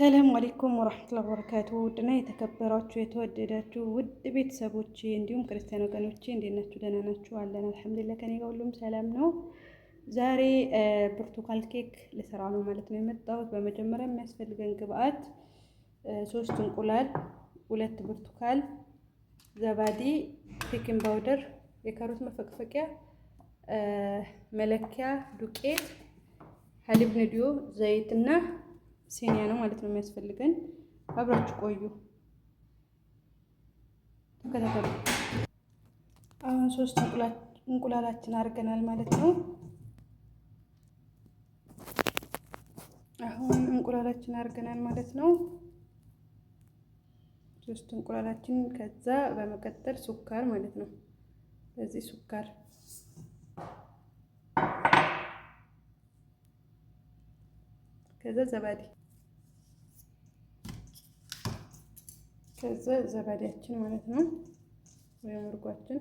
ሰላም አለይኩም ወራህመቱላሂ ወበረካቱ። ውድና የተከበራችሁ የተወደዳችሁ ውድ ቤተሰቦቼ እንዲሁም ክርስቲያን ወገኖቼ እንዴት ናችሁ? ደህና ናችሁ? አለን አልሐምዱሊላህ። ከኔ ጋር ሁሉም ሰላም ነው። ዛሬ ብርቱካን ኬክ ልሰራ ነው ማለት ነው የመጣሁት። በመጀመሪያ የሚያስፈልገን ግብአት 3 እንቁላል፣ 2 ብርቱካን፣ ዘባዲ፣ ቤኪንግ ፓውደር፣ የካሮት መፈቅፈቂያ፣ መለኪያ ዱቄት፣ ሀሊብ ንዲዮ፣ ዘይትና ሲኒያ ነው ማለት ነው የሚያስፈልገን። አብራችሁ ቆዩ፣ ተከታተሉ። አሁን 3 እንቁላላችን አድርገናል ማለት ነው። ሶስት እንቁላላችን ከዛ በመቀጠል ሱካር ማለት ነው። በዚህ ሱካር ከዛ ዘባዲያችን ማለት ነው ወይም እርጓችን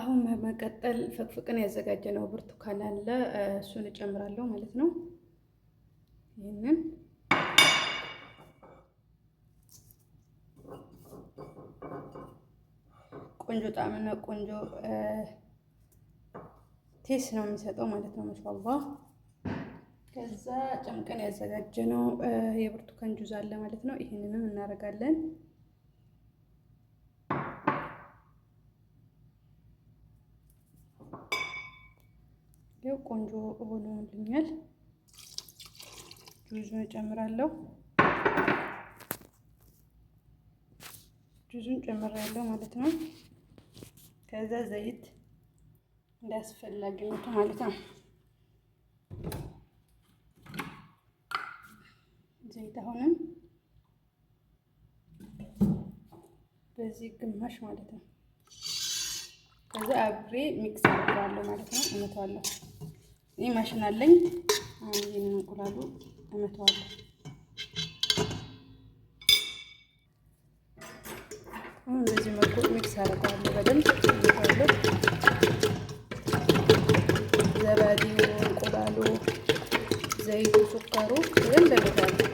አሁን በመቀጠል ፍቅፍቅን ያዘጋጀነው ብርቱካን አለ፣ እሱን እጨምራለሁ ማለት ነው። ይሄንን ቆንጆ ጣዕምና ቆንጆ ቴስት ነው የሚሰጠው ማለት ነው። ማሻአላህ። ከዛ ጨምቀን ያዘጋጀነው የብርቱካን ጁዝ አለ ማለት ነው። ይሄንንም እናደርጋለን። ይሄው ቆንጆ ሆኖልኛል። ጁዙን ጨምራለሁ። ጁዙን ጨምራለሁ ማለት ነው። ከዛ ዘይት እንዳስፈላጊነቱ ማለት ነው። ዘይት አሁንም በዚህ ግማሽ ማለት ነው። ከዛ አብሬ ሚክስ አድርጋለሁ ማለት ነው። እመታዋለሁ። ይሄ ማሽን አለኝ። አሁን ይሄንን እንቁላሉ እመታዋለሁ። አሁን በዚህ መልኩ ሚክስ አደርጋለሁ። በደንብ እመታዋለሁ። ዘባዲው፣ እንቁላሉ፣ ዘይቱ፣ ሱካሩ በደንብ እመታዋለሁ።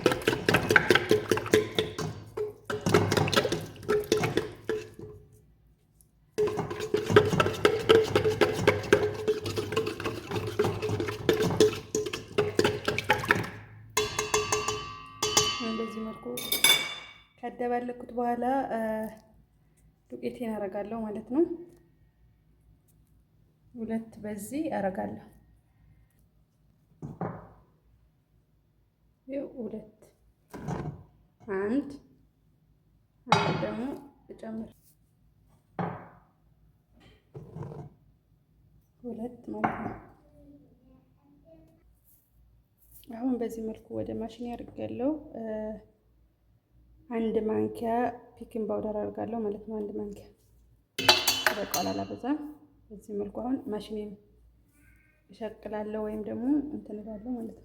በዚህ መልኩ ካደባለኩት በኋላ ዱቄቴን አረጋለሁ ማለት ነው። 2 በዚህ አረጋለሁ። ይኸው 2 አንድ ደግሞ እጨምር 2 ማለት ነው። አሁን በዚህ መልኩ ወደ ማሽን ያደርጋለሁ። 1 ማንኪያ ቤኪንግ ፓውደር አድርጋለሁ ማለት ነው። 1 ማንኪያ በቃላ አላበዛም። በዚህ መልኩ አሁን ማሽኔን እሸቅላለሁ ወይም ደግሞ እንትን እላለሁ ማለት ነው።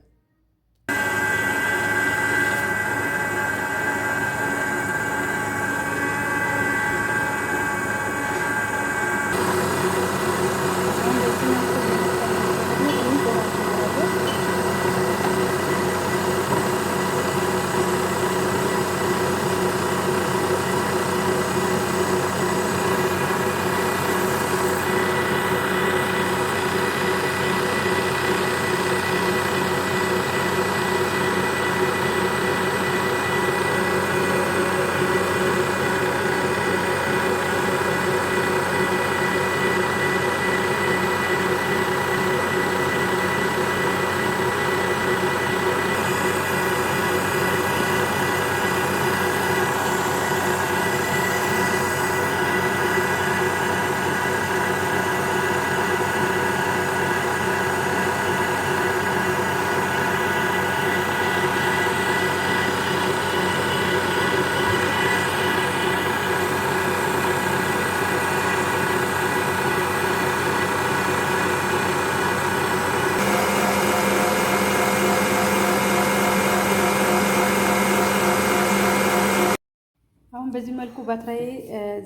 አሁን በዚህ መልኩ ባትራዬ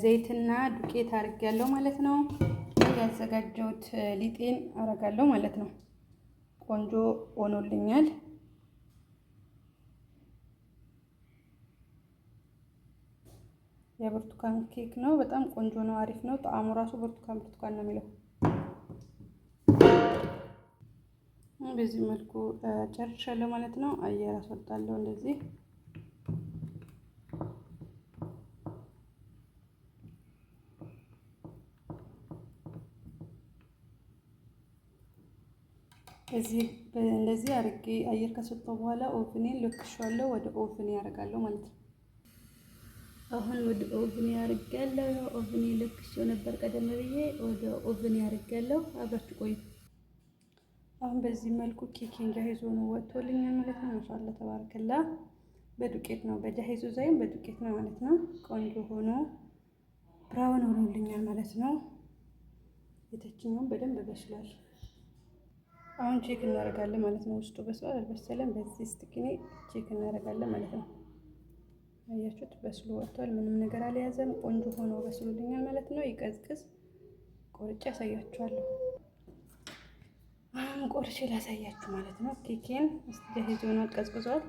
ዘይትና ዱቄት አድርጌያለሁ ማለት ነው። ያዘጋጀሁት ሊጤን አረጋለሁ ማለት ነው። ቆንጆ ሆኖልኛል። የብርቱካን ኬክ ነው። በጣም ቆንጆ ነው። አሪፍ ነው። ጣዕሙ ራሱ ብርቱካን ብርቱካን ነው የሚለው። በዚህ መልኩ ጨርሻለሁ ማለት ነው። አየር አስወጣለሁ እንደዚህ። እንደዚህ አድርጌ አየር ካስወጣሁ በኋላ ኦቭኔን ለኩሻለሁ። ወደ ኦቭኔ ያደርጋለሁ ማለት ነው። አሁን ወደ ኦቭኔ ያደርጋለሁ። ኦቭኔ ለኩሼው ነበር ቀደም ብዬ። ወደ ኦቭኔ ያደርጋለሁ። አብራችሁ ቆዩ። አሁን በዚህ መልኩ ኬኬን ጃሂዝ ሆኖ ወጥቶልኛል ማለት ነው። ማሻአላ ተባረከላ። በዱቄት ነው በጃሂዙ ዛይም በዱቄት ነው ማለት ነው። ቆንጆ ሆኖ ብራውን ሆኖልኛል ማለት ነው። የታችኛውን በደንብ በስሏል። አሁን ቼክ እናደርጋለን ማለት ነው። ውስጡ በስሏል አልበሰለም። በዚህ ስቲኪኒ ቼክ እናደርጋለን ማለት ነው። አያችሁት? በስሎ ወጥቷል። ምንም ነገር አልያዘም። ቆንጆ ሆኖ በስሎልኛል ማለት ነው። ይቀዝቅዝ። ቆርጬ ያሳያችኋለሁ። አሁን ቆርጬ ላሳያችሁ ማለት ነው። ኬኬን ጃሂዝ ሆኖ ቀዝቅዟል።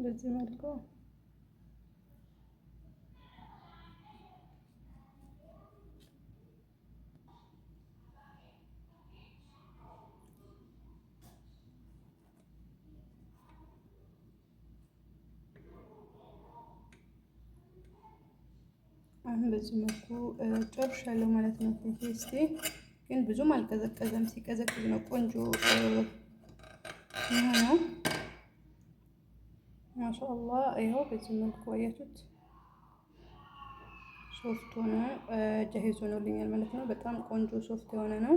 በዚህ መልኩ አሁን በዚህ መልኩ ጨርሻለሁ ማለት ነው። ቴስቴ ግን ብዙም አልቀዘቀዘም። ሲቀዘቅዝ ነው ቆንጆ የሆነው። ማሻአላህ ይኸው በዚህ መልኩ አያችሁት፣ ሶፍት ሆኖ ጃሂዝ ሆኖልኛል ማለት ነው። በጣም ቆንጆ ሶፍት የሆነ ነው።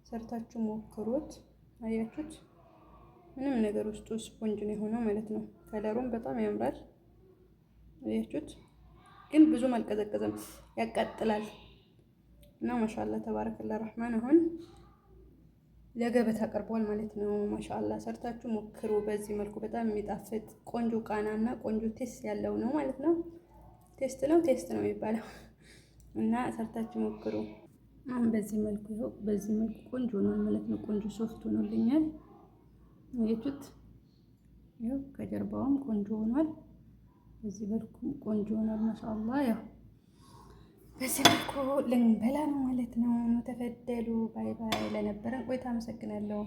ሰርታችሁ ሞክሩት። አያችሁት፣ ምንም ነገር ውስጡ ስፖንጅ ነው የሆነው ማለት ነው። ከለሩም በጣም ያምራል። አያችሁት፣ ግን ብዙም አልቀዘቀዘም፣ ያቃጥላል እና ማሻአላህ ተባረከላ ረህማን። አሁን ለገበታ ቀርቧል ማለት ነው። ማሻአላ ሰርታችሁ ሞክሩ። በዚህ መልኩ በጣም የሚጣፍጥ ቆንጆ ቃናና ቆንጆ ቴስት ያለው ነው ማለት ነው። ቴስት ነው የሚባለው እና ሰርታችሁ ሞክሩ። አሁን በዚህ መልኩ ይኸው በዚህ መልኩ ቆንጆ ነው ማለት ነው። ቆንጆ ሶፍት ሆኖልኛል። አያችሁት? ይኸው ከጀርባውም ቆንጆ ሆኗል። በዚህ መልኩ ቆንጆ ሆኗል። ማሻአላ ያው በዚህ መልኩ ልንበላ ነው ማለት ነው። ተፈደሉ። ባይ ባይ። ለነበረን ቆይታ አመሰግናለሁ።